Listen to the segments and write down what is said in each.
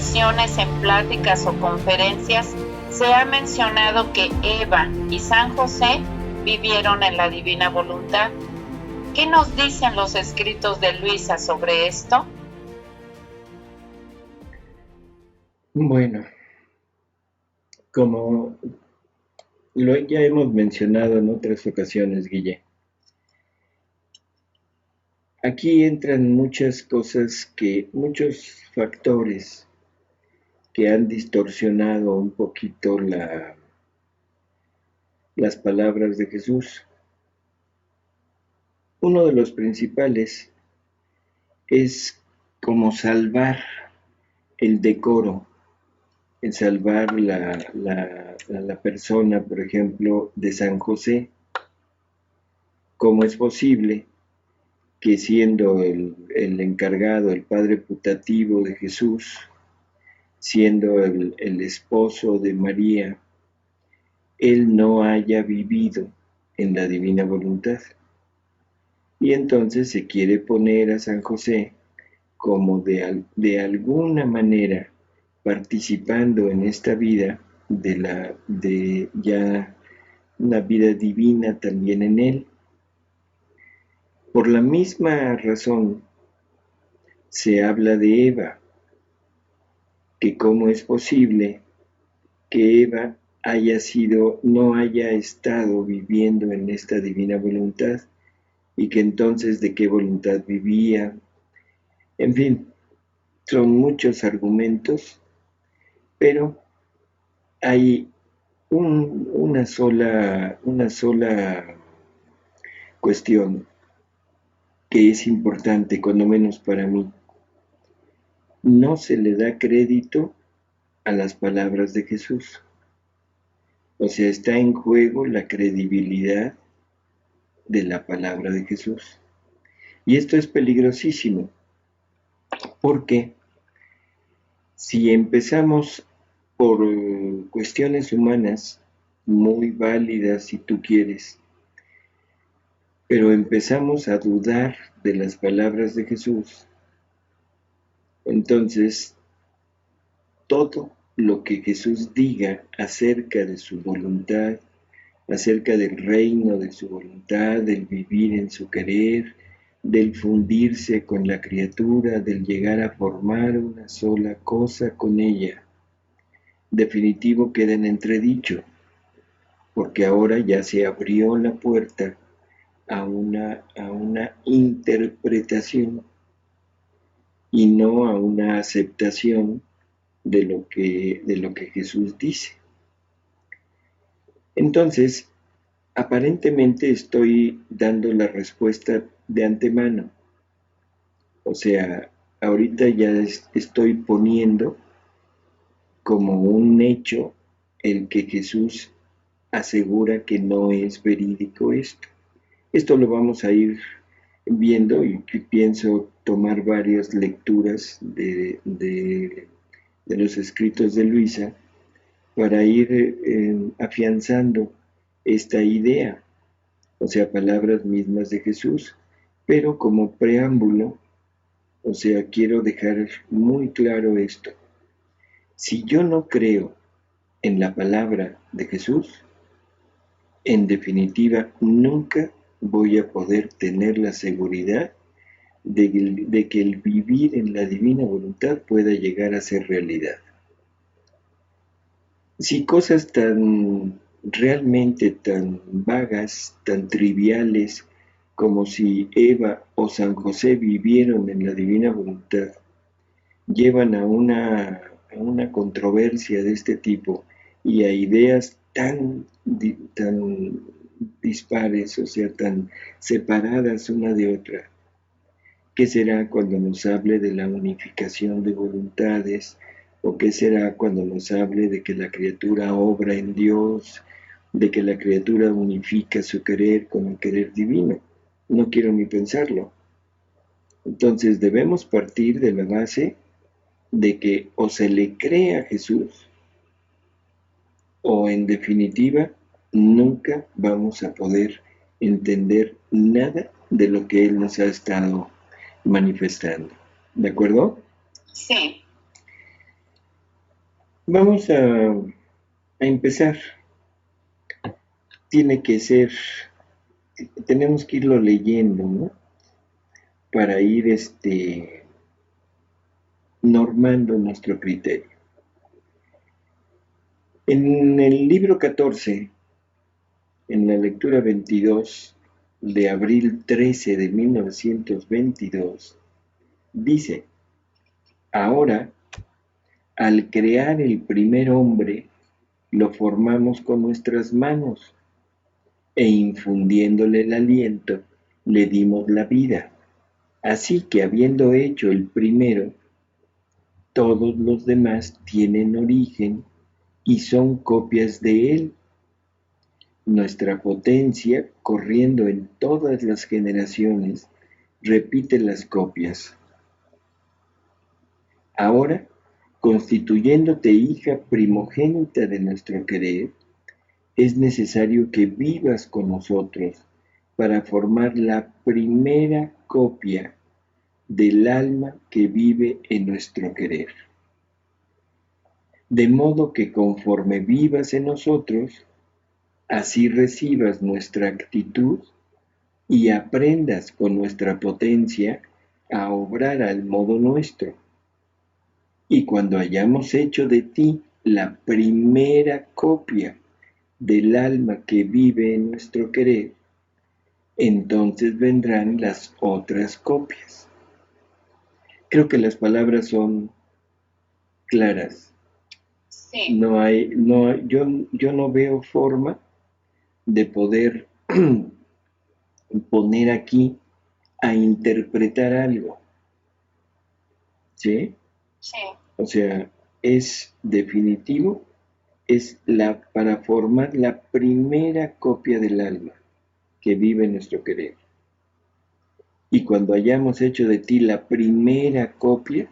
ocasiones en pláticas o conferencias se ha mencionado que Eva y San José vivieron en la divina voluntad. ¿Qué nos dicen los escritos de Luisa sobre esto? Bueno, como ya hemos mencionado en otras ocasiones, Guille, aquí entran muchas cosas muchos factores que han distorsionado un poquito las palabras de Jesús. Uno de los principales es como salvar el decoro, el salvar la persona, por ejemplo, de San José. ¿Cómo es posible que siendo el encargado, el padre putativo de Jesús, siendo el esposo de María, él no haya vivido en la divina voluntad? Y entonces se quiere poner a San José como de alguna manera participando en esta vida de ya una vida divina también en él. Por la misma razón se habla de Eva, que cómo es posible que Eva no haya estado viviendo en esta divina voluntad, y que entonces de qué voluntad vivía. En fin, son muchos argumentos, pero hay una sola cuestión que es importante, cuando menos para mí. No se le da crédito a las palabras de Jesús. O sea, está en juego la credibilidad de la palabra de Jesús. Y esto es peligrosísimo, porque si empezamos por cuestiones humanas, muy válidas si tú quieres, pero empezamos a dudar de las palabras de Jesús, entonces todo lo que Jesús diga acerca de su voluntad, acerca del reino de su voluntad, del vivir en su querer, del fundirse con la criatura, del llegar a formar una sola cosa con ella, definitivo queda en entredicho, porque ahora ya se abrió la puerta a una interpretación y no a una aceptación de lo que Jesús dice. Entonces, aparentemente estoy dando la respuesta de antemano. O sea, ahorita ya estoy poniendo como un hecho el que Jesús asegura que no es verídico esto. Esto lo vamos a ir viendo, y pienso tomar varias lecturas de los escritos de Luisa para ir afianzando esta idea, o sea, palabras mismas de Jesús, pero como preámbulo, o sea, quiero dejar muy claro esto. Si yo no creo en la palabra de Jesús, en definitiva, nunca voy a poder tener la seguridad de que el vivir en la divina voluntad pueda llegar a ser realidad. Si cosas realmente tan vagas, tan triviales, como si Eva o San José vivieron en la divina voluntad, llevan a una controversia de este tipo y a ideas tan dispares, o sea, tan separadas una de otra. ¿Qué será cuando nos hable de la unificación de voluntades? ¿O qué será cuando nos hable de que la criatura obra en Dios, de que la criatura unifica su querer con el querer divino? No quiero ni pensarlo. Entonces debemos partir de la base de que o se le cree a Jesús, o en definitiva nunca vamos a poder entender nada de lo que Él nos ha estado manifestando. ¿De acuerdo? Sí. Vamos a empezar. Tiene que ser, tenemos que irlo leyendo, ¿no? Para ir normando nuestro criterio. En el libro 14, en la lectura 22 de abril 13 de 1922, dice: ahora, al crear el primer hombre, lo formamos con nuestras manos e infundiéndole el aliento, le dimos la vida. Así que habiendo hecho el primero, todos los demás tienen origen y son copias de él. Nuestra potencia, corriendo en todas las generaciones, repite las copias. Ahora, constituyéndote hija primogénita de nuestro querer, es necesario que vivas con nosotros para formar la primera copia del alma que vive en nuestro querer. De modo que conforme vivas en nosotros, así recibas nuestra actitud y aprendas con nuestra potencia a obrar al modo nuestro. Y cuando hayamos hecho de ti la primera copia del alma que vive en nuestro querer, entonces vendrán las otras copias. Creo que las palabras son claras. Sí. Yo no veo forma de poder poner aquí a interpretar algo, ¿sí? Sí. O sea, es definitivo, es para formar la primera copia del alma que vive en nuestro querer. Y cuando hayamos hecho de ti la primera copia,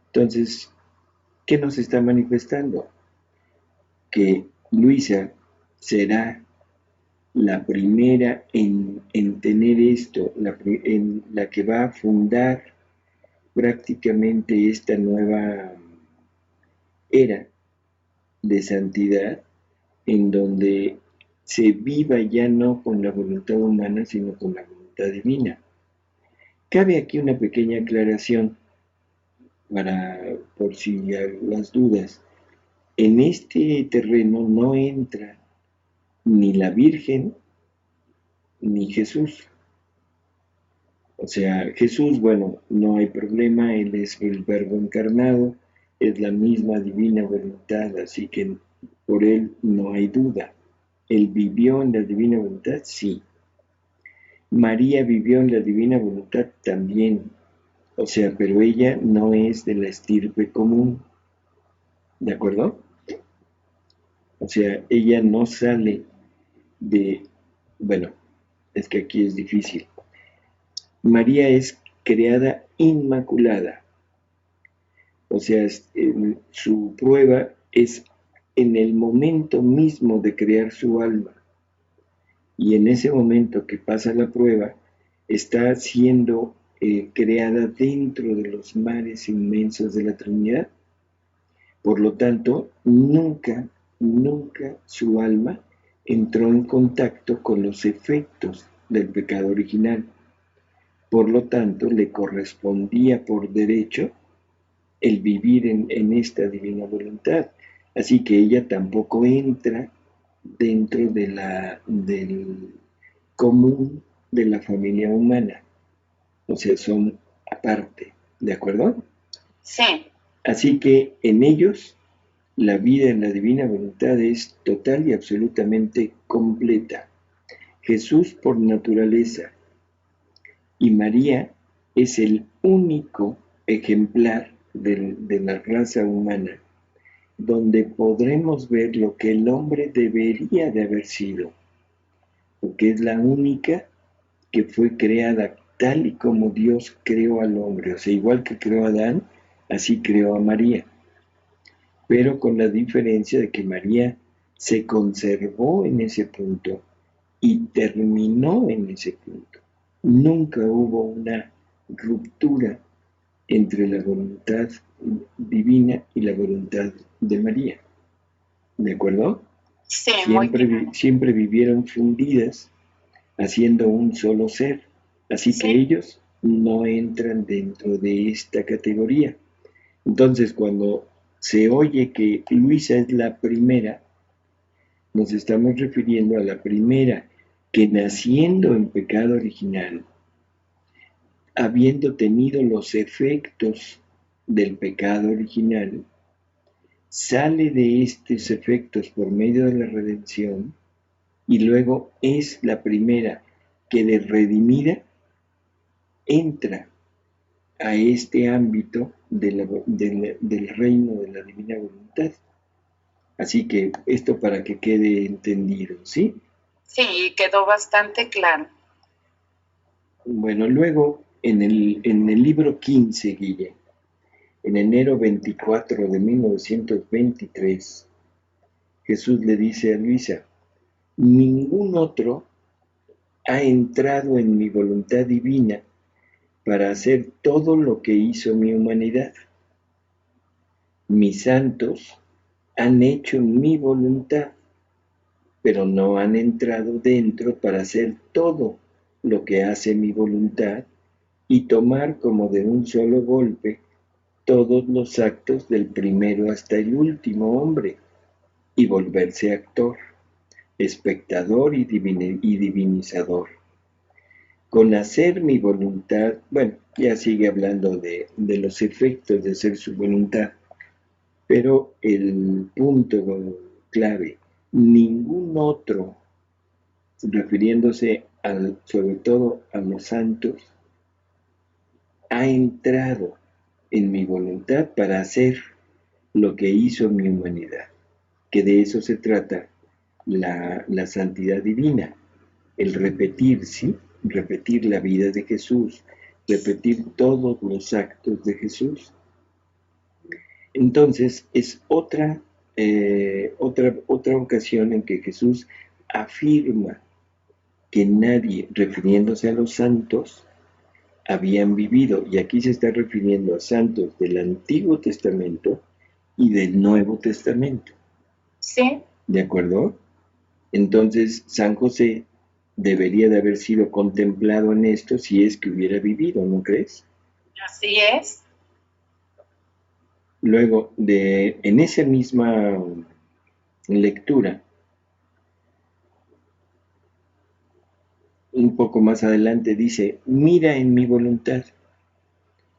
entonces, ¿qué nos está manifestando? Que Luisa será la primera en tener esto, en la que va a fundar prácticamente esta nueva era de santidad, en donde se viva ya no con la voluntad humana, sino con la voluntad divina. Cabe aquí una pequeña aclaración por si hay las dudas. En este terreno no entra ni la Virgen ni Jesús. O sea, Jesús, bueno, no hay problema, Él es el Verbo encarnado, es la misma divina voluntad, así que por Él no hay duda. ¿Él vivió en la divina voluntad? Sí. María vivió en la divina voluntad también, o sea, pero ella no es de la estirpe común, ¿de acuerdo? O sea, ella no sale de, bueno, es que aquí es difícil. María es creada inmaculada, o sea, su prueba es en el momento mismo de crear su alma. Y en ese momento que pasa la prueba, está siendo creada dentro de los mares inmensos de la Trinidad. Por lo tanto, nunca, nunca su alma entró en contacto con los efectos del pecado original. Por lo tanto, le correspondía por derecho el vivir en esta divina voluntad. Así que ella tampoco entra dentro del común de la familia humana. O sea, son aparte, ¿de acuerdo? Sí. Así que en ellos la vida en la divina voluntad es total y absolutamente completa. Jesús por naturaleza y María es el único ejemplar de la raza humana donde podremos ver lo que el hombre debería de haber sido, porque es la única que fue creada tal y como Dios creó al hombre, o sea, igual que creó a Adán, así creó a María, pero con la diferencia de que María se conservó en ese punto y terminó en ese punto. Nunca hubo una ruptura entre la voluntad divina y la voluntad de María. ¿De acuerdo? Sí, muy claro. Siempre vivieron fundidas, haciendo un solo ser. Así que Sí, ellos no entran dentro de esta categoría. Entonces, cuando se oye que Luisa es la primera, nos estamos refiriendo a la primera que naciendo en pecado original, habiendo tenido los efectos del pecado original, sale de estos efectos por medio de la redención y luego es la primera que de redimida entra a este ámbito del reino de la divina voluntad. Así que esto para que quede entendido, ¿sí? sí, quedó bastante claro. Bueno, luego en el libro 15, Guille, en enero 24 de 1923, Jesús le dice a Luisa, ningún otro ha entrado en mi voluntad divina para hacer todo lo que hizo mi humanidad. Mis santos han hecho mi voluntad, pero no han entrado dentro para hacer todo lo que hace mi voluntad y tomar como de un solo golpe todos los actos del primero hasta el último hombre y volverse actor, espectador y divinizador. Con hacer mi voluntad, bueno, ya sigue hablando de los efectos de hacer su voluntad, pero el punto clave, ningún otro, refiriéndose sobre todo a los santos, ha entrado en mi voluntad para hacer lo que hizo mi humanidad, que de eso se trata la santidad divina, el repetir, ¿sí? Repetir la vida de Jesús, repetir todos los actos de Jesús. Entonces es otra ocasión en que Jesús afirma que nadie, refiriéndose a los santos, habían vivido, y aquí se está refiriendo a santos del Antiguo Testamento y del Nuevo Testamento. Sí. ¿De acuerdo? Entonces, San José debería de haber sido contemplado en esto si es que hubiera vivido, ¿no crees? Así es. Luego, en esa misma lectura, un poco más adelante dice, mira en mi voluntad,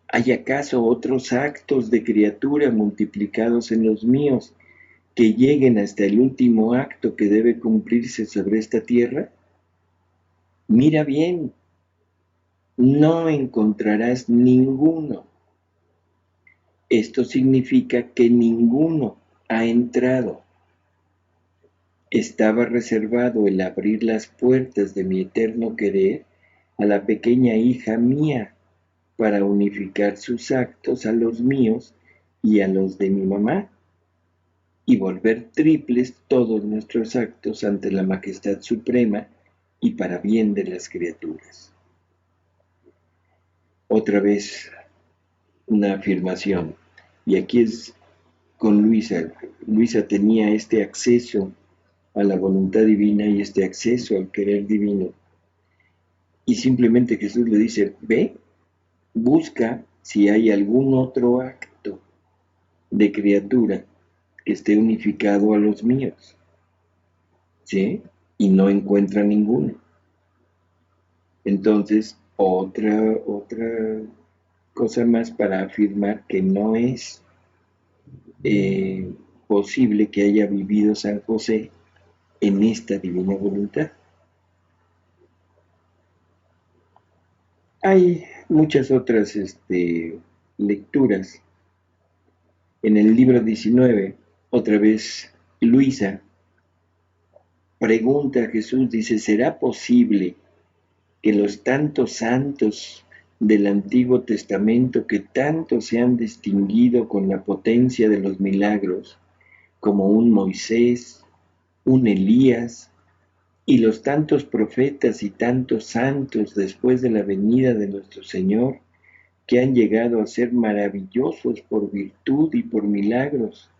¿hay acaso otros actos de criatura multiplicados en los míos que lleguen hasta el último acto que debe cumplirse sobre esta tierra? Mira bien, no encontrarás ninguno. Esto significa que ninguno ha entrado. Estaba reservado el abrir las puertas de mi eterno querer a la pequeña hija mía para unificar sus actos a los míos y a los de mi mamá y volver triples todos nuestros actos ante la majestad suprema y para bien de las criaturas. Otra vez una afirmación, y aquí es con Luisa. Luisa tenía este acceso a la voluntad divina y este acceso al querer divino. Y simplemente Jesús le dice, ve, busca si hay algún otro acto de criatura que esté unificado a los míos. ¿Sí? Y no encuentra ninguno. Entonces, otra cosa más para afirmar que no es posible que haya vivido San José en esta divina voluntad. Hay muchas otras lecturas. En el libro 19, otra vez Luisa pregunta a Jesús, dice, ¿será posible que los tantos santos del Antiguo Testamento que tanto se han distinguido con la potencia de los milagros, como un Moisés, un Elías, y los tantos profetas y tantos santos después de la venida de nuestro Señor, que han llegado a ser maravillosos por virtud y por milagros,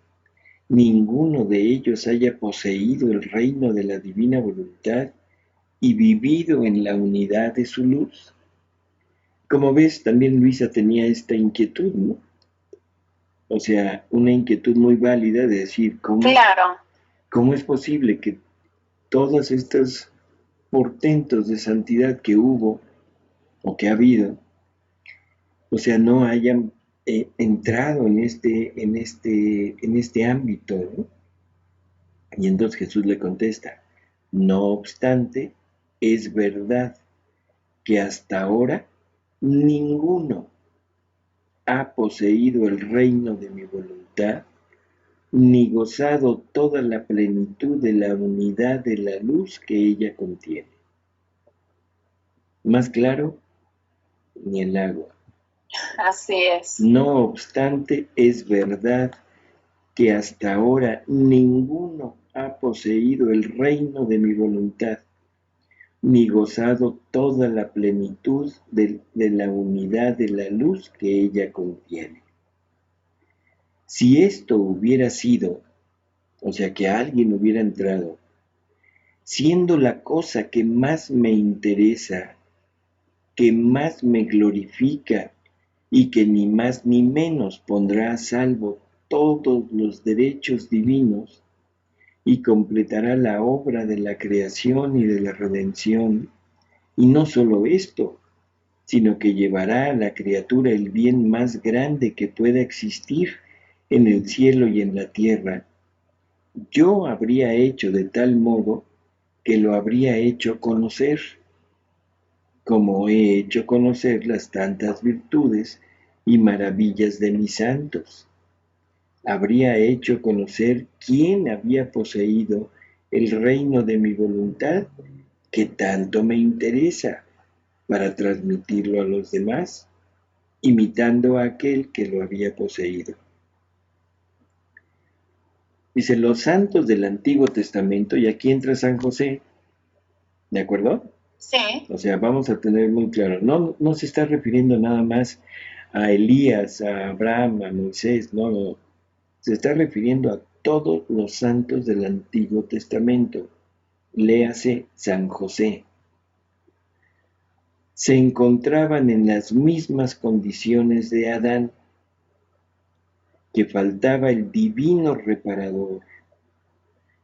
ninguno de ellos haya poseído el reino de la divina voluntad y vivido en la unidad de su luz. Como ves, también Luisa tenía esta inquietud, ¿no? O sea, una inquietud muy válida de decir, Claro, ¿cómo es posible que todos estos portentos de santidad que hubo o que ha habido, o sea, no hayan entrado en este ámbito, ¿no? Y entonces Jesús le contesta, no obstante, es verdad que hasta ahora ninguno ha poseído el reino de mi voluntad, ni gozado toda la plenitud de la unidad de la luz que ella contiene. Más claro, ni el agua. así es. No obstante, es verdad que hasta ahora ninguno ha poseído el reino de mi voluntad, ni gozado toda la plenitud de la unidad de la luz que ella contiene. Si esto hubiera sido, o sea, que alguien hubiera entrado, siendo la cosa que más me interesa, que más me glorifica y que ni más ni menos pondrá a salvo todos los derechos divinos y completará la obra de la creación y de la redención, y no solo esto, sino que llevará a la criatura el bien más grande que pueda existir en el cielo y en la tierra, yo habría hecho de tal modo que lo habría hecho conocer, como he hecho conocer las tantas virtudes y maravillas de mis santos. Habría hecho conocer quién había poseído el reino de mi voluntad que tanto me interesa para transmitirlo a los demás, imitando a aquel que lo había poseído. Dice, los santos del Antiguo Testamento, y aquí entra San José, ¿de acuerdo? Sí. O sea, vamos a tener muy claro, no se está refiriendo nada más a Elías, a Abraham, a Moisés, no, se está refiriendo a todos los santos del Antiguo Testamento, léase San José. Se encontraban en las mismas condiciones de Adán, que faltaba el divino reparador,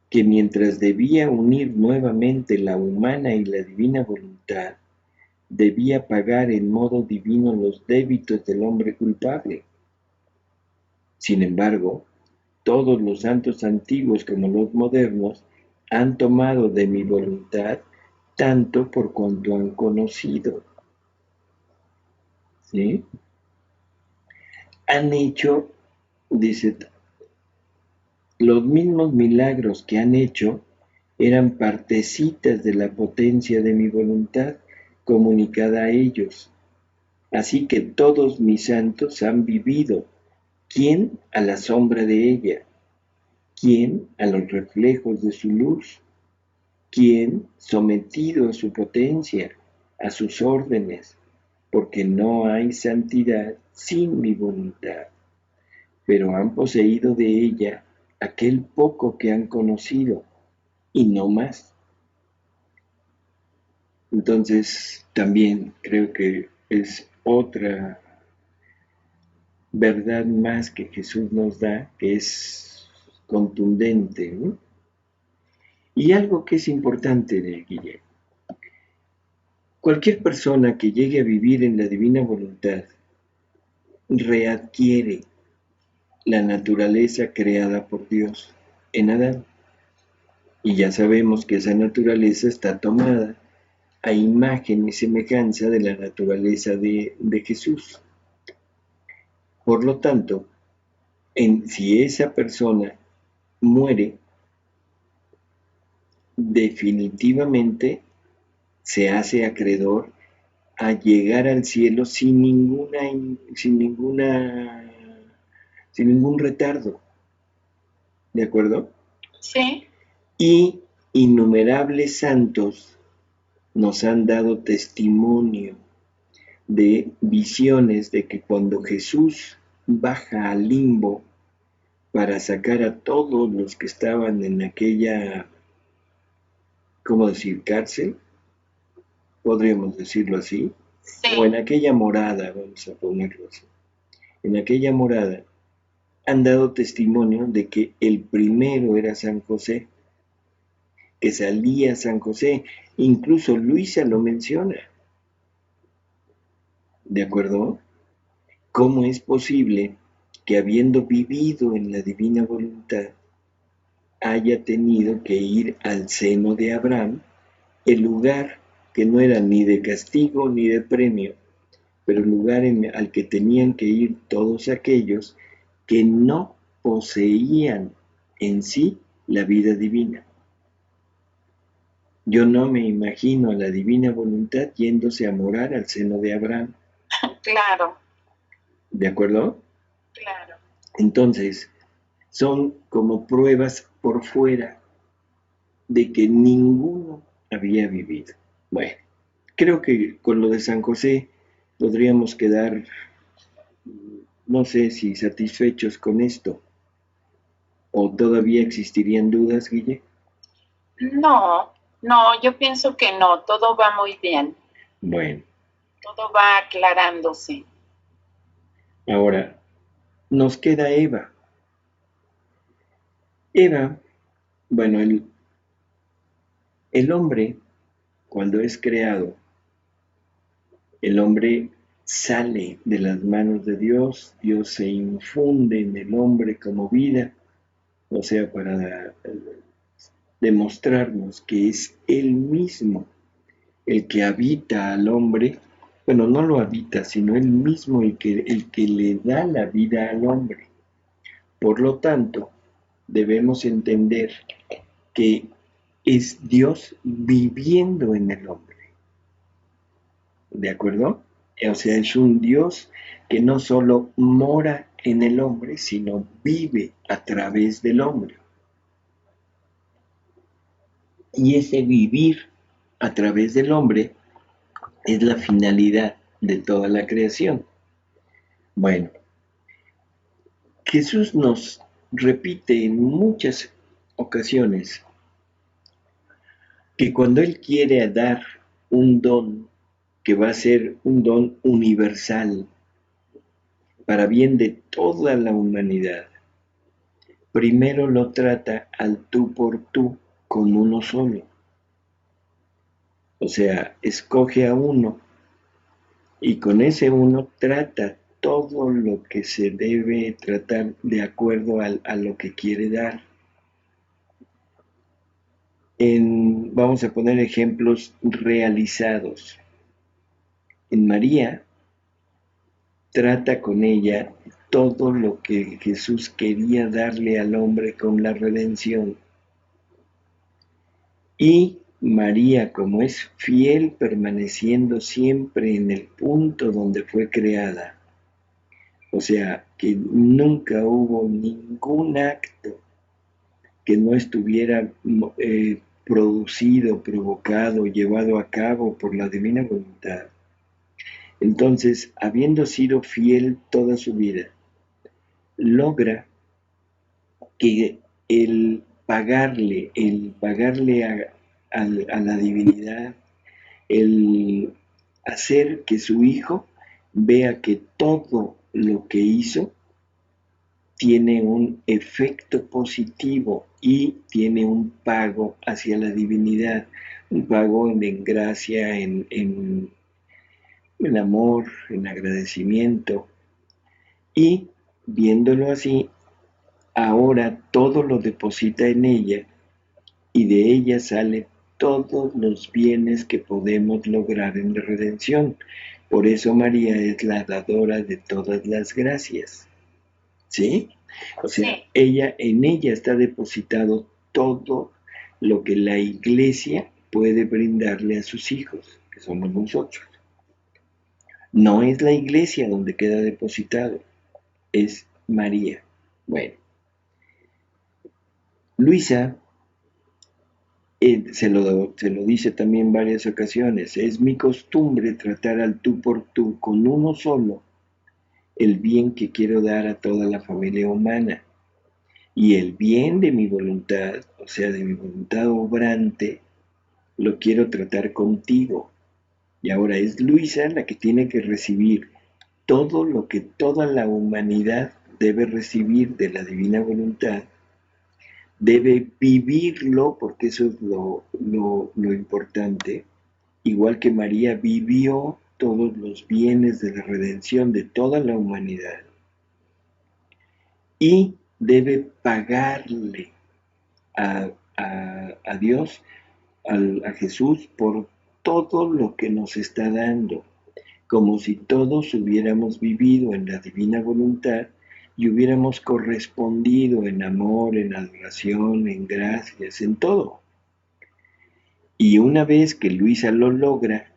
que mientras debía unir nuevamente la humana y la divina voluntad, debía pagar en modo divino los débitos del hombre culpable. Sin embargo, todos los santos antiguos como los modernos han tomado de mi voluntad tanto por cuanto han conocido. ¿Sí? Han hecho, dice, los mismos milagros que han hecho eran partecitas de la potencia de mi voluntad comunicada a ellos. Así que todos mis santos han vivido, ¿quién a la sombra de ella? ¿Quién a los reflejos de su luz? ¿Quién sometido a su potencia, a sus órdenes? Porque no hay santidad sin mi voluntad, pero han poseído de ella aquel poco que han conocido, y no más. Entonces, también creo que es otra verdad más que Jesús nos da, que es contundente, ¿no? Y algo que es importante de Guillermo. Cualquier persona que llegue a vivir en la divina voluntad readquiere la naturaleza creada por Dios en Adán. Y ya sabemos que esa naturaleza está tomada a imagen y semejanza de la naturaleza de Jesús. Por lo tanto, si esa persona muere, definitivamente se hace acreedor a llegar al cielo sin ningún retardo, ¿de acuerdo? Sí. Y innumerables santos nos han dado testimonio de visiones de que cuando Jesús baja al limbo para sacar a todos los que estaban en aquella, ¿cómo decir?, cárcel, podríamos decirlo así, o en Sí, aquella morada, vamos a ponerlo así. En aquella morada han dado testimonio de que el primero era San José, que salía San José, incluso Luisa lo menciona, ¿de acuerdo? ¿Cómo es posible que habiendo vivido en la divina voluntad haya tenido que ir al seno de Abraham, el lugar que no era ni de castigo ni de premio, pero el lugar al que tenían que ir todos aquellos que no poseían en sí la vida divina? Yo no me imagino a la divina voluntad yéndose a morar al seno de Abraham, claro, ¿de acuerdo? claro. Entonces, son como pruebas por fuera de que ninguno había vivido. Bueno, creo que con lo de San José podríamos quedar, no sé si satisfechos con esto, o todavía existirían dudas, Guille. No, no, yo pienso que no, todo va muy bien, Bueno, todo va aclarándose. ahora nos queda Eva. Eva, bueno, el hombre, cuando es creado, el hombre sale de las manos de Dios, Dios se infunde en el hombre como vida, o sea, para demostrarnos que es Él mismo el que habita al hombre, bueno, no lo habita, sino Él mismo el que le da la vida al hombre. Por lo tanto, debemos entender que es Dios viviendo en el hombre, ¿de acuerdo? O sea, es un Dios que no solo mora en el hombre, sino vive a través del hombre. Y ese vivir a través del hombre es la finalidad de toda la creación. Bueno, Jesús nos repite en muchas ocasiones que cuando Él quiere dar un don que va a ser un don universal para bien de toda la humanidad, primero lo trata al tú por tú con uno solo. O sea, escoge a uno y con ese uno trata todo lo que se debe tratar de acuerdo a lo que quiere dar. Vamos a poner ejemplos realizados. En María trata con ella todo lo que Jesús quería darle al hombre con la redención. Y María, como es fiel, permaneciendo siempre en el punto donde fue creada, o sea, que nunca hubo ningún acto que no estuviera producido, provocado, llevado a cabo por la divina voluntad. Entonces, habiendo sido fiel toda su vida, logra que el pagarle a la divinidad, el hacer que su hijo vea que todo lo que hizo tiene un efecto positivo y tiene un pago hacia la divinidad, un pago en gracia, en amor, en agradecimiento. Y viéndolo así, ahora todo lo deposita en ella y de ella salen todos los bienes que podemos lograr en la redención. Por eso María es la dadora de todas las gracias. ¿Sí? O sea, Sí, en ella está depositado todo lo que la iglesia puede brindarle a sus hijos, que somos nosotros. No es la iglesia donde queda depositado, es María. Bueno, Luisa se lo dice también en varias ocasiones, es mi costumbre tratar al tú por tú con uno solo el bien que quiero dar a toda la familia humana. Y el bien de mi voluntad, o sea, de mi voluntad obrante, lo quiero tratar contigo. Y ahora es Luisa la que tiene que recibir todo lo que toda la humanidad debe recibir de la divina voluntad, debe vivirlo, porque eso es lo importante, igual que María vivió todos los bienes de la redención de toda la humanidad, y debe pagarle a Dios, a Jesús, por todo lo que nos está dando, como si todos hubiéramos vivido en la divina voluntad y hubiéramos correspondido en amor, en adoración, en gracias, en todo. Y una vez que Luisa lo logra,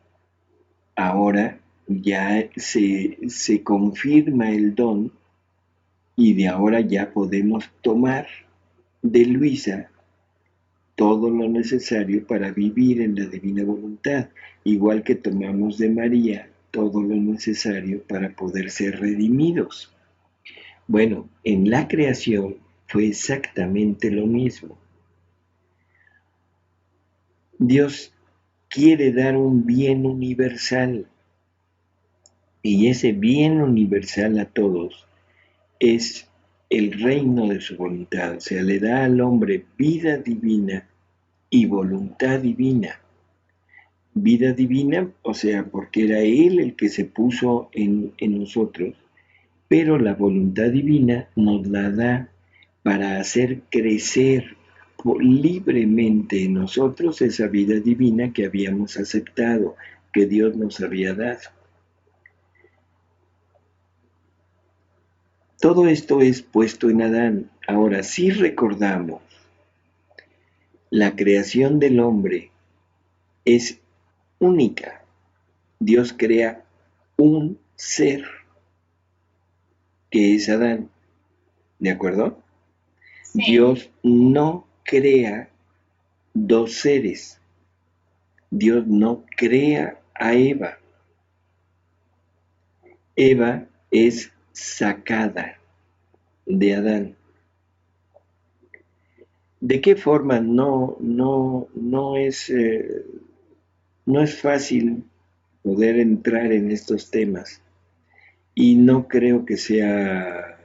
ahora ya se confirma el don, y de ahora ya podemos tomar de Luisa todo lo necesario para vivir en la divina voluntad, igual que tomamos de María todo lo necesario para poder ser redimidos. Bueno, en la creación fue exactamente lo mismo. Dios quiere dar un bien universal, y ese bien universal a todos es el reino de su voluntad, o sea, le da al hombre vida divina y voluntad divina. Vida divina, o sea, porque era Él el que se puso en nosotros, pero la voluntad divina nos la da para hacer crecer libremente en nosotros esa vida divina que habíamos aceptado, que Dios nos había dado. Todo esto es puesto en Adán. Ahora, si recordamos, la creación del hombre es única. Dios crea un ser, que es Adán. ¿De acuerdo? Sí. Dios no crea dos seres. Dios no crea a Eva. Eva es sacada de Adán. ¿De qué forma? No es fácil poder entrar en estos temas, y no creo que sea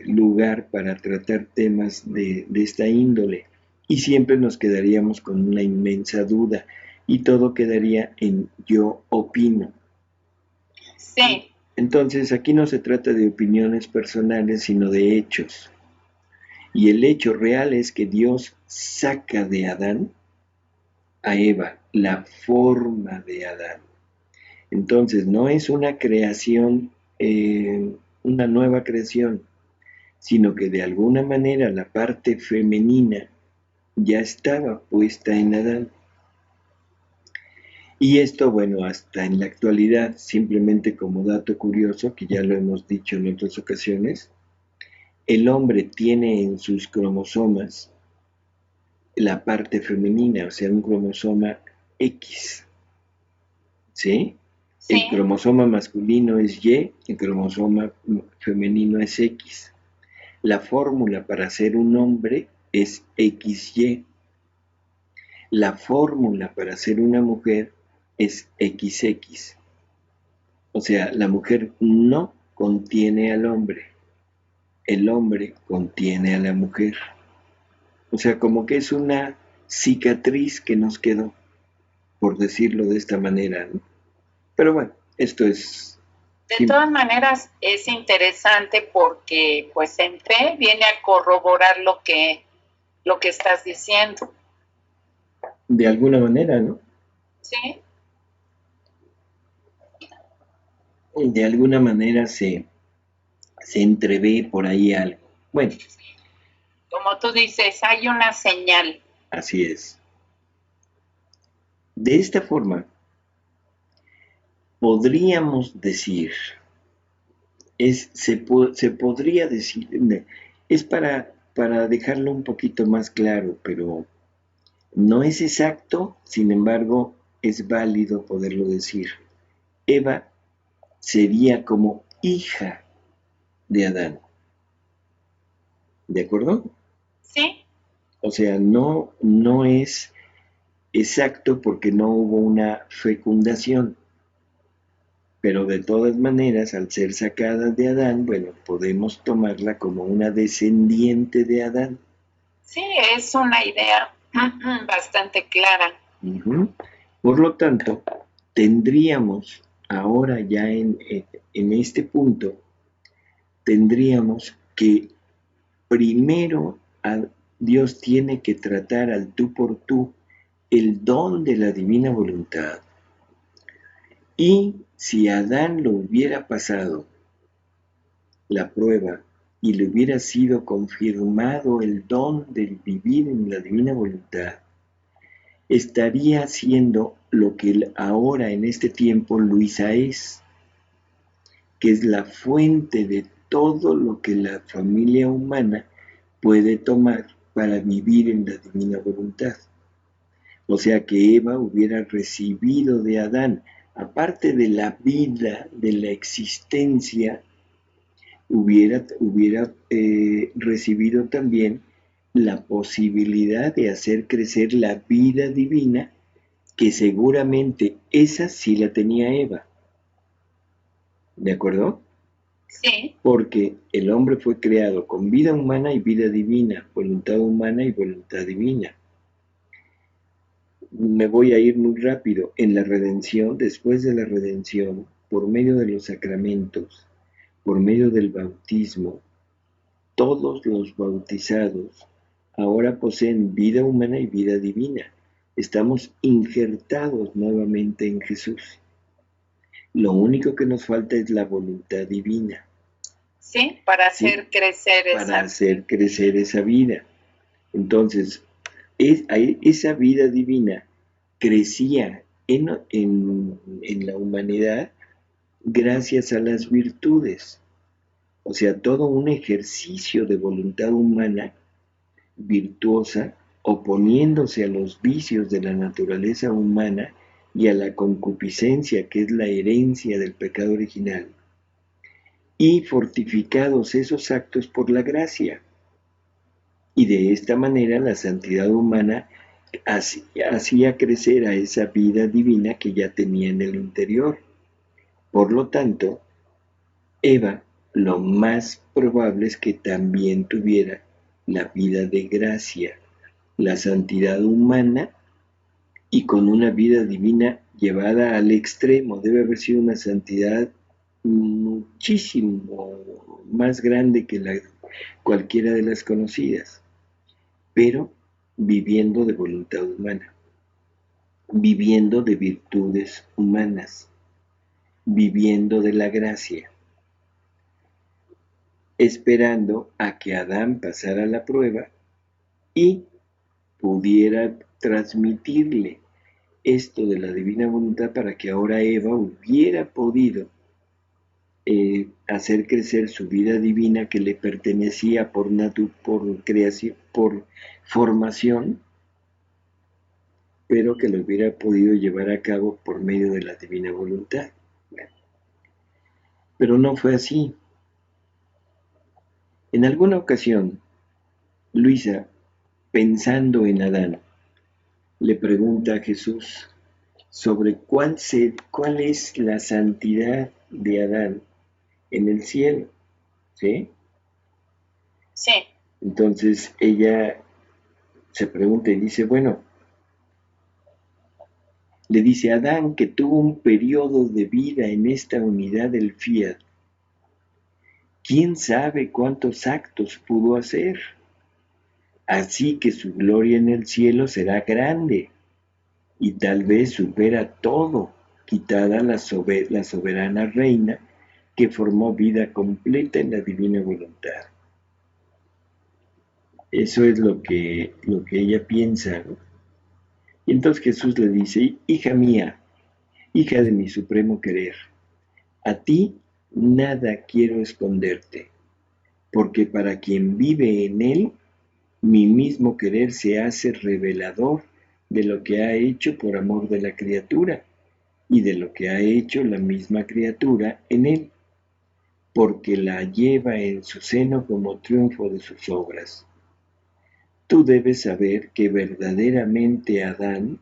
lugar para tratar temas de esta índole, y siempre nos quedaríamos con una inmensa duda, y todo quedaría en yo opino. Sí. Entonces aquí no se trata de opiniones personales, sino de hechos. Y el hecho real es que Dios saca de Adán a Eva, la forma de Adán. Entonces no es una creación, una nueva creación, sino que de alguna manera la parte femenina ya estaba puesta en Adán. Y esto, bueno, hasta en la actualidad, simplemente como dato curioso, que ya lo hemos dicho en otras ocasiones, el hombre tiene en sus cromosomas la parte femenina, o sea, un cromosoma X, ¿sí? Sí. El cromosoma masculino es Y, el cromosoma femenino es X. La fórmula para ser un hombre es XY. La fórmula para ser una mujer es XX. O sea, la mujer no contiene al hombre, el hombre contiene a la mujer. O sea, como que es una cicatriz que nos quedó, por decirlo de esta manera, ¿no? Pero bueno, esto es... De todas maneras, es interesante porque, pues, en fe viene a corroborar lo que estás diciendo. De alguna manera, ¿no? Sí. De alguna manera se entrevé por ahí algo. Bueno. Como tú dices, hay una señal. Así es. De esta forma, podríamos decir, se podría decir, es para dejarlo un poquito más claro, pero No es exacto, sin embargo, es válido poderlo decir. Eva sería como hija de Adán. ¿De acuerdo? Sí, O sea, no es exacto porque no hubo una fecundación, pero de todas maneras, al ser sacada de Adán, bueno, podemos tomarla como una descendiente de Adán. sí, es una idea bastante clara. Por lo tanto, tendríamos ahora ya en este punto, tendríamos que primero Dios tiene que tratar al tú por tú el don de la divina voluntad. Y si Adán lo hubiera pasado la prueba y le hubiera sido confirmado el don del vivir en la divina voluntad, estaría haciendo lo que él ahora en este tiempo Luisa es, que es la fuente de todo lo que la familia humana puede tomar para vivir en la divina voluntad. O sea que Eva hubiera recibido de Adán, aparte de la vida, de la existencia, hubiera recibido también la posibilidad de hacer crecer la vida divina, que seguramente esa sí la tenía Eva. ¿De acuerdo? Sí, Porque el hombre fue creado con vida humana y vida divina, voluntad humana y voluntad divina. Me voy a ir muy rápido. En la redención, después de la redención, por medio de los sacramentos, por medio del bautismo, todos los bautizados ahora poseen vida humana y vida divina. Estamos injertados nuevamente en Jesús. Lo único que nos falta es la voluntad divina. sí, para ¿Sí? hacer crecer Para esa. hacer crecer esa vida. Entonces, esa vida divina crecía en la humanidad gracias a las virtudes. O sea, todo un ejercicio de voluntad humana virtuosa, oponiéndose a los vicios de la naturaleza humana y a la concupiscencia, que es la herencia del pecado original, y fortificados esos actos por la gracia. Y de esta manera la santidad humana hacía crecer a esa vida divina que ya tenía en el interior. Por lo tanto, Eva lo más probable es que también tuviera la vida de gracia, la santidad humana y con una vida divina llevada al extremo. Debe haber sido una santidad muchísimo más grande que cualquiera de las conocidas, pero viviendo de voluntad humana, viviendo de virtudes humanas, viviendo de la gracia, esperando a que Adán pasara la prueba y pudiera transmitirle esto de la divina voluntad para que ahora Eva hubiera podido hacer crecer su vida divina que le pertenecía por creación, por formación, pero que lo hubiera podido llevar a cabo por medio de la divina voluntad. Pero no fue así. En alguna ocasión, Luisa, pensando en Adán, le pregunta a Jesús sobre cuál es la santidad de Adán en el cielo, ¿sí? Sí, Entonces ella se pregunta y dice, bueno, le dice a Adán que tuvo un periodo de vida en esta unidad del fiat. ¿Quién sabe cuántos actos pudo hacer? Así que su gloria en el cielo será grande y tal vez supera todo, quitada la soberana reina que formó vida completa en la divina voluntad. Eso es lo que ella piensa, ¿no? Y entonces Jesús le dice, hija mía, hija de mi supremo querer, a ti nada quiero esconderte, porque para quien vive en él, mi mismo querer se hace revelador de lo que ha hecho por amor de la criatura y de lo que ha hecho la misma criatura en él, porque la lleva en su seno como triunfo de sus obras. Tú debes saber que verdaderamente Adán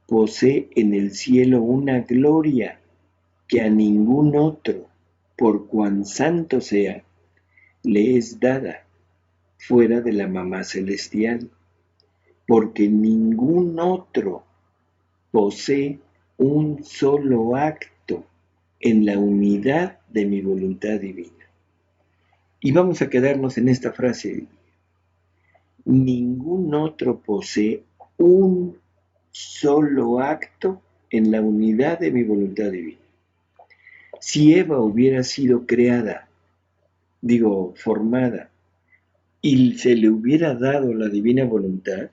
posee en el cielo una gloria que a ningún otro, por cuán santo sea, le es dada fuera de la mamá celestial, porque ningún otro posee un solo acto en la unidad de mi voluntad divina. Y vamos a quedarnos en esta frase: ningún otro posee un solo acto en la unidad de mi voluntad divina. Si Eva hubiera sido creada, formada, y se le hubiera dado la divina voluntad,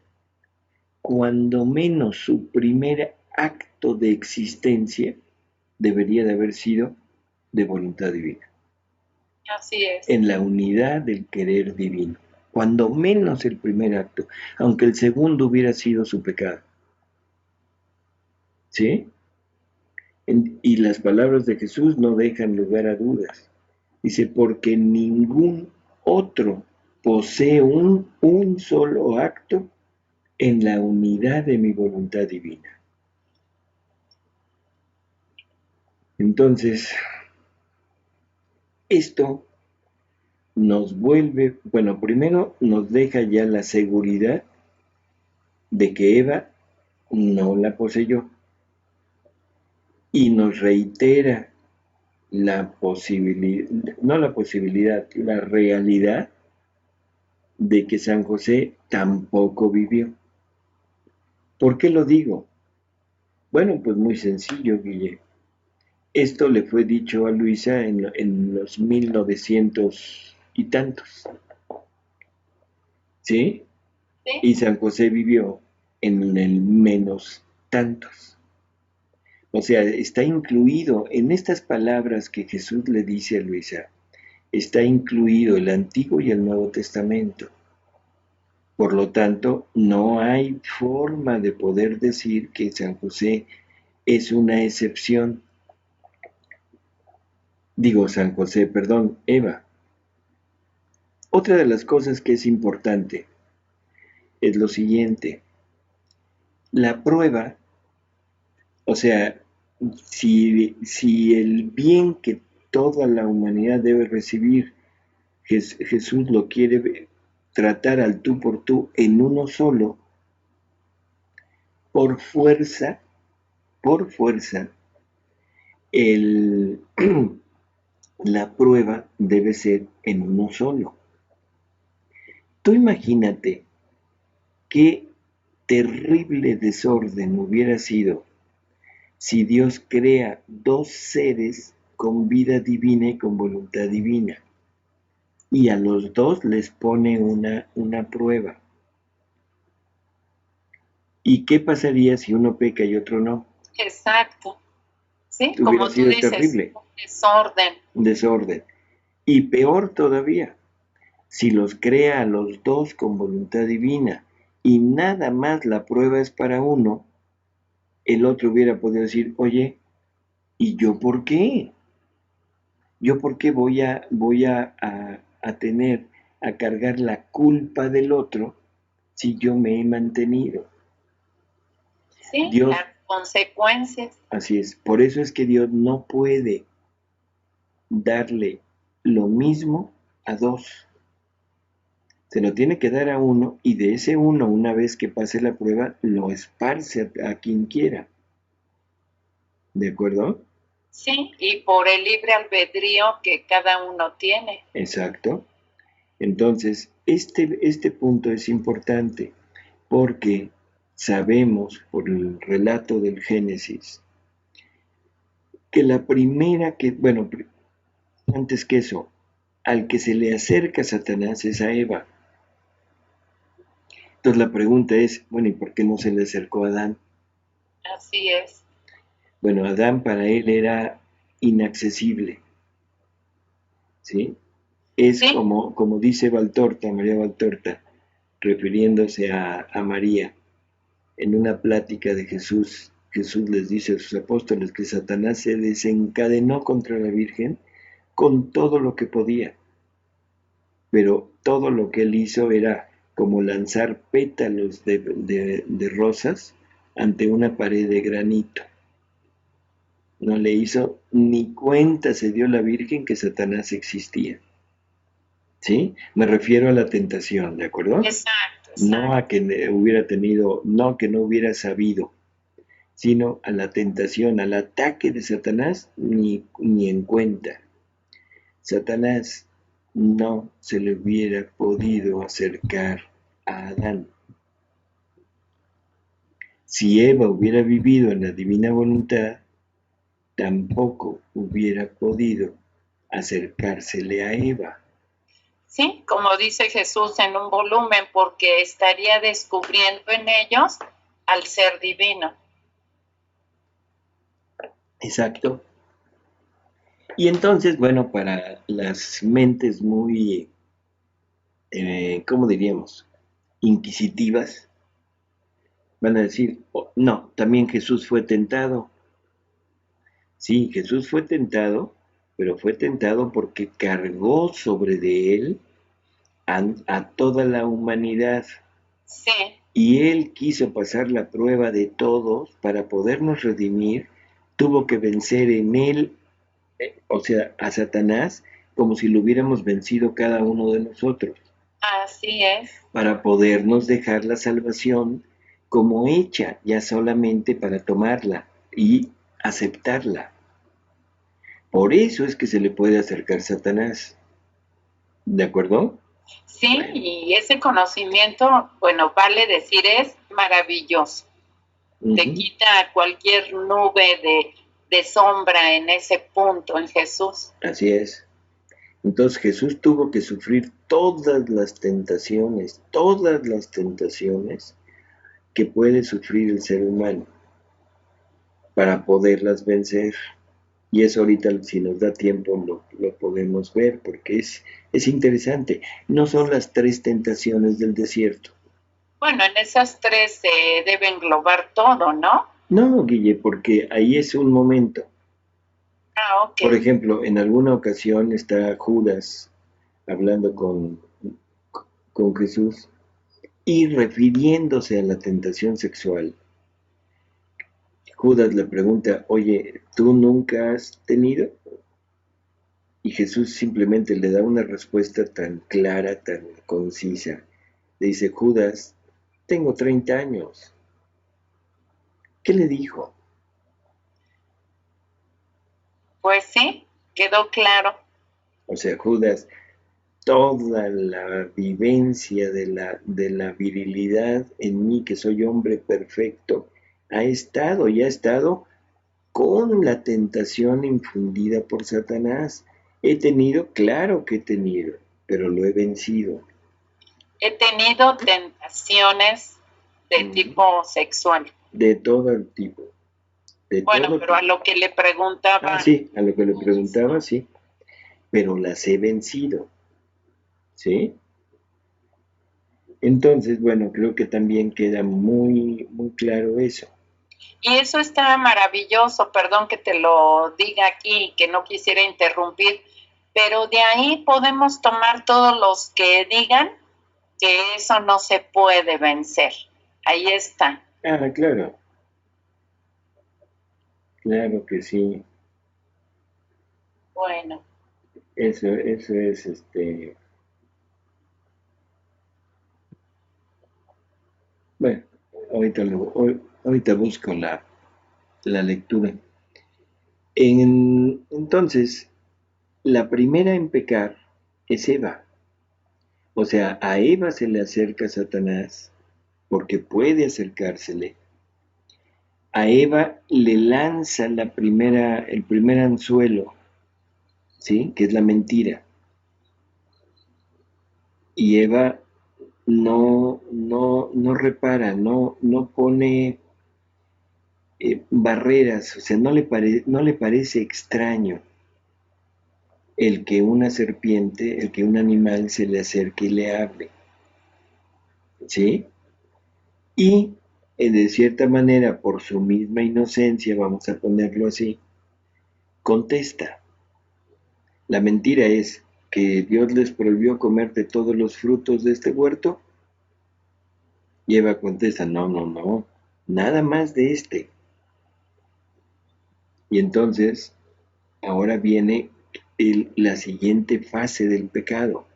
cuando menos su primer acto de existencia debería de haber sido de voluntad divina. Así es. En la unidad del querer divino. Cuando menos el primer acto, aunque el segundo hubiera sido su pecado. ¿Sí? Y las palabras de Jesús no dejan lugar a dudas. Dice, porque ningún otro posee un solo acto en la unidad de mi voluntad divina. Entonces, esto nos vuelve, bueno, primero nos deja ya la seguridad de que Eva no la poseyó y nos reitera la posibilidad, no la posibilidad, la realidad de que San José tampoco vivió. ¿Por qué lo digo? Bueno, pues muy sencillo, Guille. Esto le fue dicho a Luisa en los 1900 y tantos. ¿Sí? Sí. Y San José vivió en el menos tantos. O sea, está incluido en estas palabras que Jesús le dice a Luisa, está incluido el Antiguo y el Nuevo Testamento. Por lo tanto, no hay forma de poder decir que San José es una excepción. San José, perdón, Eva. Otra de las cosas que es importante es lo siguiente. La prueba, o sea, si el bien que toda la humanidad debe recibir, Jesús lo quiere tratar al tú por tú en uno solo, por fuerza, la prueba debe ser en uno solo. Tú imagínate qué terrible desorden hubiera sido si Dios crea dos seres con vida divina y con voluntad divina, y a los dos les pone una prueba. ¿Y qué pasaría si uno peca y otro no? Exacto. Sí, Hubiera como tú sido dices, terrible. Desorden. Desorden. Y peor todavía, si los crea a los dos con voluntad divina y nada más la prueba es para uno, el otro hubiera podido decir, oye, ¿y yo por qué? ¿Yo por qué voy a tener, a cargar la culpa del otro si yo me he mantenido? Sí, Dios, las consecuencias. así es, por eso es que Dios no puede darle lo mismo a dos. Se lo tiene que dar a uno y de ese uno, una vez que pase la prueba, lo esparce a quien quiera. ¿De acuerdo? Sí, y por el libre albedrío que cada uno tiene. Exacto. Entonces, este punto es importante porque sabemos por el relato del Génesis que la primera antes que eso, al que se le acerca Satanás es a Eva. Entonces la pregunta es, bueno, ¿y por qué no se le acercó a Adán? Así es. Bueno, Adán para él era inaccesible, ¿sí? Es ¿Sí? como dice María Valtorta, refiriéndose a María. En una plática de Jesús, Jesús les dice a sus apóstoles que Satanás se desencadenó contra la Virgen con todo lo que podía, pero todo lo que él hizo era como lanzar pétalos de rosas ante una pared de granito. No le hizo ni cuenta, se dio la Virgen que Satanás existía. ¿Sí? Me refiero a la tentación, ¿de acuerdo? Exacto, No exacto. a que hubiera tenido, no que no hubiera sabido, sino a la tentación, al ataque de Satanás, ni en cuenta. Satanás no se le hubiera podido acercar a Adán. Si Eva hubiera vivido en la divina voluntad, tampoco hubiera podido acercársele a Eva. Sí, como dice Jesús en un volumen, porque estaría descubriendo en ellos al ser divino. Exacto. Y entonces, bueno, para las mentes muy, ¿cómo diríamos? Inquisitivas, van a decir, oh, no, también Jesús fue tentado. Sí, Jesús fue tentado, pero fue tentado porque cargó sobre de él a toda la humanidad. Sí. Y él quiso pasar la prueba de todos para podernos redimir, tuvo que vencer en él, o sea, a Satanás, como si lo hubiéramos vencido cada uno de nosotros, Así es. para podernos dejar la salvación como hecha, ya solamente para tomarla y aceptarla. Por eso es que se le puede acercar Satanás. ¿De acuerdo? Sí, Bueno. y ese conocimiento, bueno, vale decir, es maravilloso. Te quita cualquier nube de sombra en ese punto, en Jesús. Así es. Entonces Jesús tuvo que sufrir todas las tentaciones que puede sufrir el ser humano para poderlas vencer. Y eso ahorita, si nos da tiempo, lo podemos ver, porque es interesante. No son las 3 tentaciones del desierto. Bueno, en esas 3 se debe englobar todo, ¿no? No, Guille, porque ahí es un momento. Ah, ok. Por ejemplo, en alguna ocasión está Judas hablando con Jesús y refiriéndose a la tentación sexual. Judas le pregunta, oye, ¿tú nunca has tenido? Y Jesús simplemente le da una respuesta tan clara, tan concisa. Le dice, Judas, tengo 30 años. ¿Qué le dijo? Pues sí, quedó claro. O sea, Judas, toda la vivencia de la virilidad en mí, que soy hombre perfecto, ha estado con la tentación infundida por Satanás. He tenido, claro que he tenido, pero lo he vencido. He tenido tentaciones de tipo sexual. De todo tipo. Bueno, pero a lo que le preguntaba. Ah, sí, a lo que le preguntaba, sí. Pero las he vencido. ¿Sí? Entonces, bueno, creo que también queda muy, muy claro eso. Y eso está maravilloso, perdón que te lo diga aquí, que no quisiera interrumpir, pero de ahí podemos tomar todos los que digan que eso no se puede vencer. Ahí está. Ah, claro. Claro que sí. Bueno. Eso es, bueno, ahorita busco la lectura. Entonces, la primera en pecar es Eva. O sea, a Eva se le acerca Satanás porque puede acercársele. A Eva le lanza el primer anzuelo, ¿sí? Que es la mentira. Y Eva no repara, no pone barreras, o sea, no le parece extraño el que una serpiente, el que un animal se le acerque y le hable, ¿sí? Y de cierta manera, por su misma inocencia, vamos a ponerlo así, contesta. La mentira es que Dios les prohibió comer de todos los frutos de este huerto. Y Eva contesta, no, no, no, nada más de este. Y entonces, ahora viene la siguiente fase del pecado,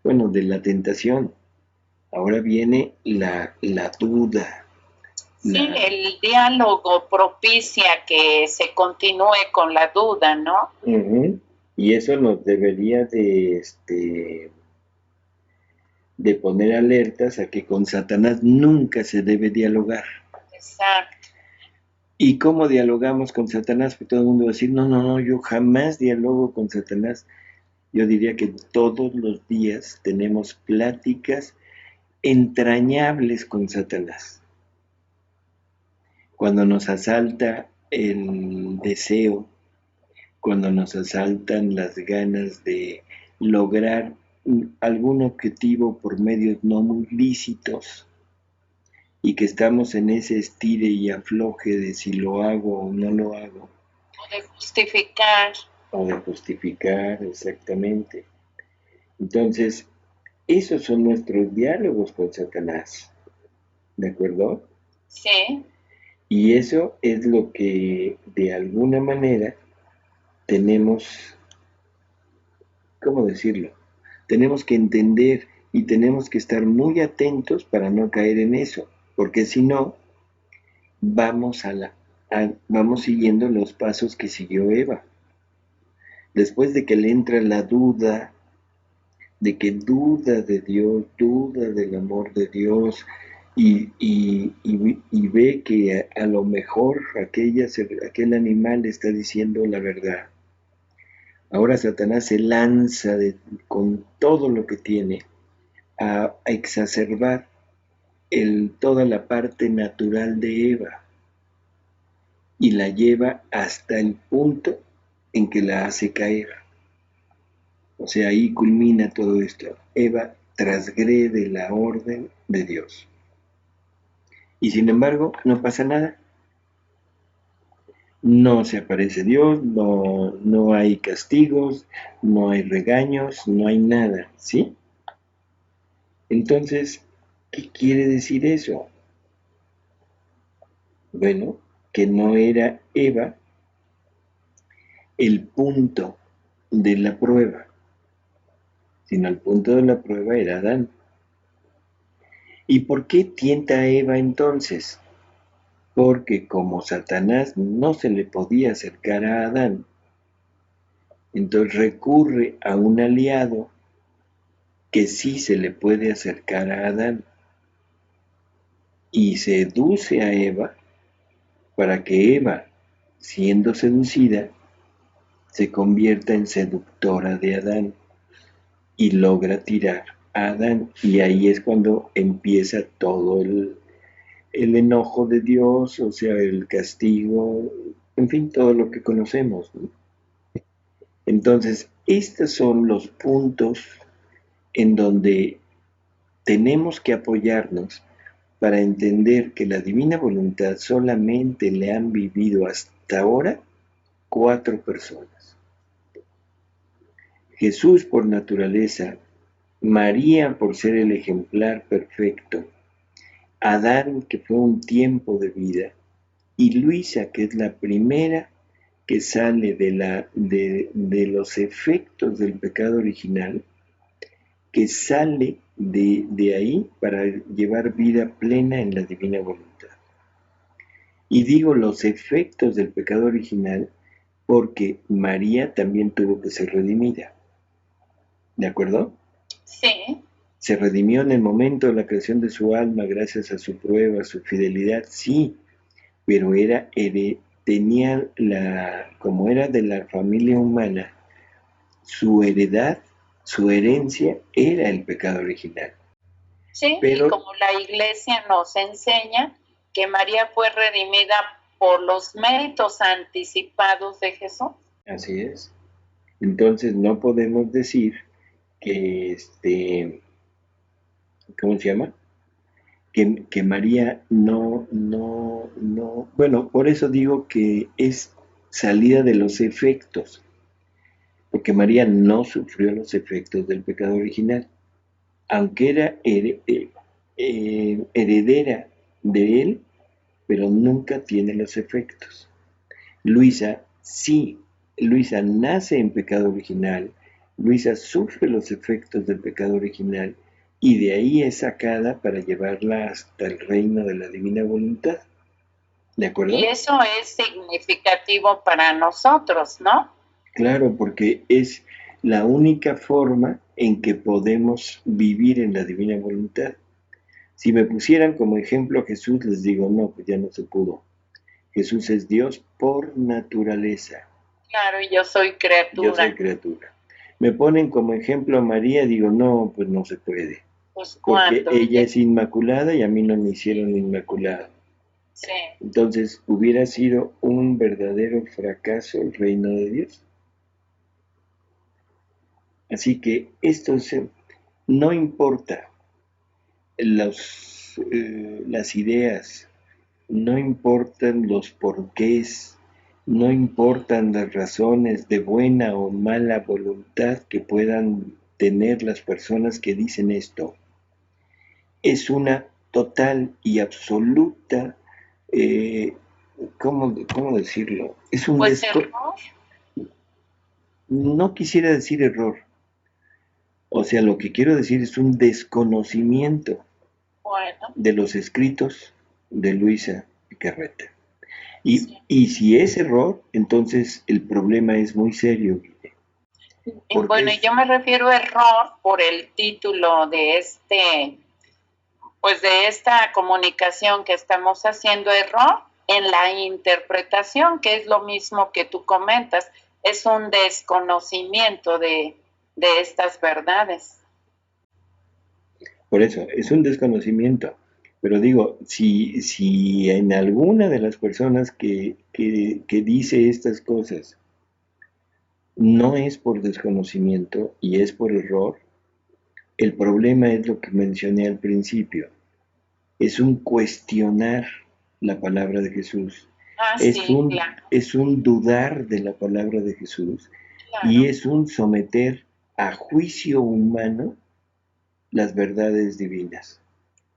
bueno, de la tentación. Ahora viene la duda. Sí, el diálogo propicia que se continúe con la duda, ¿no? Y eso nos debería de poner alertas a que con Satanás nunca se debe dialogar. Exacto. ¿Y cómo dialogamos con Satanás? Porque todo el mundo va a decir, no, no, no, yo jamás dialogo con Satanás. Yo diría que todos los días tenemos pláticas entrañables con Satanás. Cuando nos asalta el deseo, cuando nos asaltan las ganas de lograr algún objetivo por medios no muy lícitos y que estamos en ese estire y afloje de si lo hago o no lo hago. O de justificar. O de justificar, exactamente. Entonces, esos son nuestros diálogos con Satanás, ¿de acuerdo? Sí. Y eso es lo que de alguna manera tenemos, ¿cómo decirlo? Tenemos que entender y tenemos que estar muy atentos para no caer en eso, porque si no, vamos vamos siguiendo los pasos que siguió Eva. Después de que le entra la duda, de que duda de Dios, duda del amor de Dios, y ve que a lo mejor aquel animal está diciendo la verdad. Ahora Satanás se lanza con todo lo que tiene a exacerbar toda la parte natural de Eva y la lleva hasta el punto en que la hace caer. O sea, ahí culmina todo esto. Eva transgrede la orden de Dios. Y sin embargo, no pasa nada. No se aparece Dios, no hay castigos, no hay regaños, no hay nada, ¿sí? Entonces, ¿qué quiere decir eso? Bueno, que no era Eva el punto de la prueba, sino el punto de la prueba era Adán. ¿Y por qué tienta a Eva entonces? Porque como Satanás no se le podía acercar a Adán, entonces recurre a un aliado que sí se le puede acercar a Adán y seduce a Eva para que Eva, siendo seducida, se convierta en seductora de Adán y logra tirar a Adán. Y ahí es cuando empieza todo el enojo de Dios, o sea, el castigo, en fin, todo lo que conocemos, ¿no? Entonces, estos son los puntos en donde tenemos que apoyarnos para entender que la divina voluntad solamente le han vivido hasta ahora 4 personas. Jesús por naturaleza, María por ser el ejemplar perfecto, Adán que fue un tiempo de vida y Luisa que es la primera que sale de los efectos del pecado original, que sale de ahí para llevar vida plena en la divina voluntad. Y digo los efectos del pecado original porque María también tuvo que ser redimida. ¿De acuerdo? Sí. Se redimió en el momento de la creación de su alma gracias a su prueba, su fidelidad, sí, pero tenía como era de la familia humana, su heredad, su herencia era el pecado original. Sí, y como la iglesia nos enseña que María fue redimida por los méritos anticipados de Jesús. Así es. Entonces no podemos decir que ¿cómo se llama? que María bueno, por eso digo que es salida de los efectos, porque María no sufrió los efectos del pecado original, aunque era heredera de él, pero nunca tiene los efectos. Luisa sí, Luisa nace en pecado original, Luisa sufre los efectos del pecado original y de ahí es sacada para llevarla hasta el reino de la divina voluntad. ¿De acuerdo? Y eso es significativo para nosotros, ¿no? Claro, porque es la única forma en que podemos vivir en la divina voluntad. Si me pusieran como ejemplo a Jesús, les digo, no, pues ya no se pudo. Jesús es Dios por naturaleza. Claro, y yo soy Yo soy criatura. criatura. Me ponen como ejemplo a María, digo, no, pues no se puede. Pues Porque cuando, ella es inmaculada y a mí no me hicieron inmaculada. sí, Entonces, ¿hubiera sido un verdadero fracaso el reino de Dios? Así que esto no importa las ideas, no importan los porqués, no importan las razones de buena o mala voluntad que puedan tener las personas que dicen esto. Es una total y absoluta, eh, ¿cómo decirlo? Es un pues error, no quisiera decir error, o sea, lo que quiero decir es un desconocimiento bueno, de los escritos de Luisa Picarreta. sí. Y si es error, entonces el problema es muy serio, Y porque bueno, yo me refiero a error por el título de pues de esta comunicación que estamos haciendo, error en la interpretación, que es lo mismo que tú comentas, es un desconocimiento de estas verdades. por eso es un desconocimiento. Pero digo, si en alguna de las personas que dice estas cosas no es por desconocimiento y es por error, el problema es lo que mencioné al principio. Es un cuestionar la palabra de Jesús. Ah, sí, claro, Es un dudar de la palabra de Jesús y claro, es un someter a juicio humano las verdades divinas.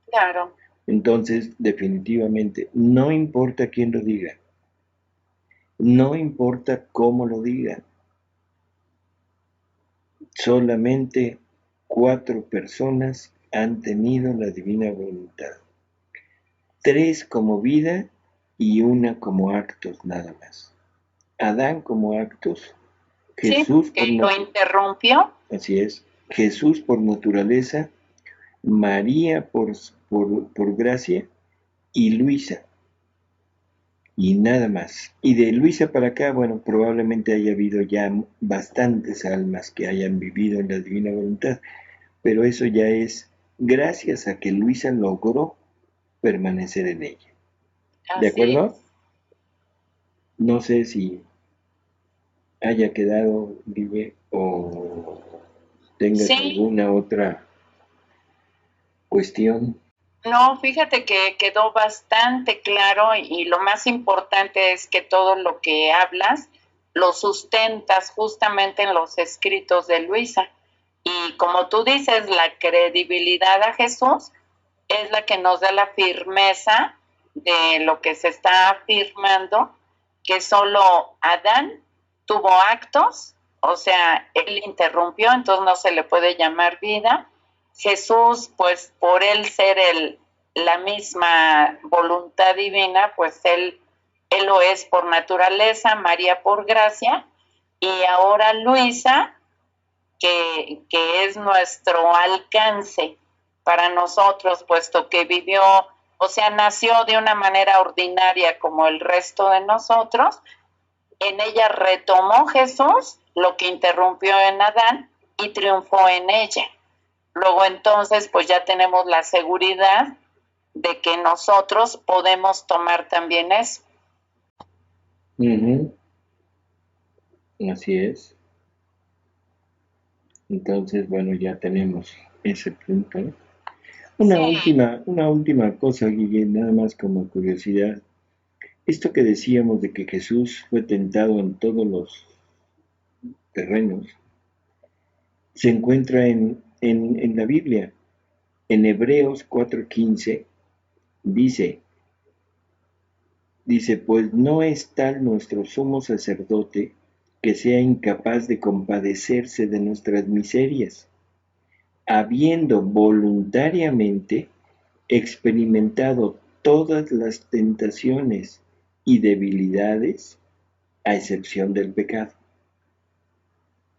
claro. Entonces, definitivamente, no importa quién lo diga, no importa cómo lo diga, solamente 4 personas han tenido la divina voluntad. 3 como vida y una como actos nada más. Adán como actos, Sí, Jesús que lo interrumpió. así es, Jesús por naturaleza, María por gracia y Luisa, y nada más. Y de Luisa para acá, bueno, probablemente haya habido ya bastantes almas que hayan vivido en la divina voluntad, pero eso ya es gracias a que Luisa logró permanecer en ella. ¿De Así acuerdo? es. No sé si haya quedado, Vive, o tengas Sí, alguna otra cuestión. no, fíjate que quedó bastante claro y lo más importante es que todo lo que hablas lo sustentas justamente en los escritos de Luisa. Y como tú dices, la credibilidad a Jesús es la que nos da la firmeza de lo que se está afirmando, que solo Adán tuvo actos, o sea, él interrumpió, entonces no se le puede llamar vida. Jesús, pues por él ser la misma voluntad divina, pues él lo es por naturaleza, María por gracia, y ahora Luisa, que es nuestro alcance para nosotros, puesto que vivió, o sea, nació de una manera ordinaria como el resto de nosotros, en ella retomó Jesús lo que interrumpió en Adán y triunfó en ella. Luego entonces, pues ya tenemos la seguridad de que nosotros podemos tomar también eso. Ujú, así es. Entonces, bueno, ya tenemos ese punto. Sí, Una última cosa, Guillén, nada más como curiosidad. Esto que decíamos de que Jesús fue tentado en todos los terrenos, se encuentra en la Biblia. En Hebreos 4:15 dice, pues no es tal nuestro sumo sacerdote que sea incapaz de compadecerse de nuestras miserias, habiendo voluntariamente experimentado todas las tentaciones y debilidades, a excepción del pecado.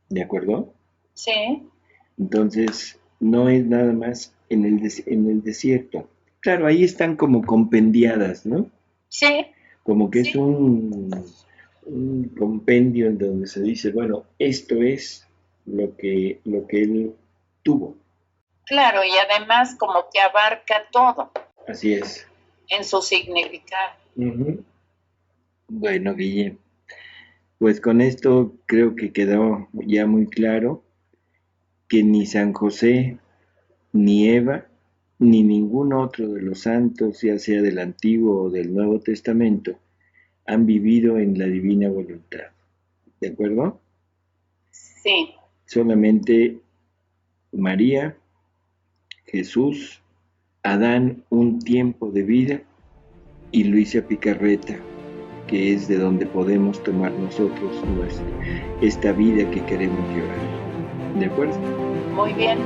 ¿De acuerdo? sí, Entonces, no es nada más en el desierto. Claro, ahí están como compendiadas, ¿no? sí, Como que es un compendio en donde se dice, bueno, esto es lo que él tuvo. claro, y además como que abarca todo Así es. en su significado. Ujú. Bueno, Guille, pues con esto creo que quedó ya muy claro que ni San José, ni Eva, ni ningún otro de los santos, ya sea del Antiguo o del Nuevo Testamento, han vivido en la divina voluntad. ¿De acuerdo? Sí, Solamente María, Jesús, Adán un tiempo de vida y Luisa Picarreta, que es de donde podemos tomar nosotros esta vida que queremos llevar. ¿De acuerdo? muy bien.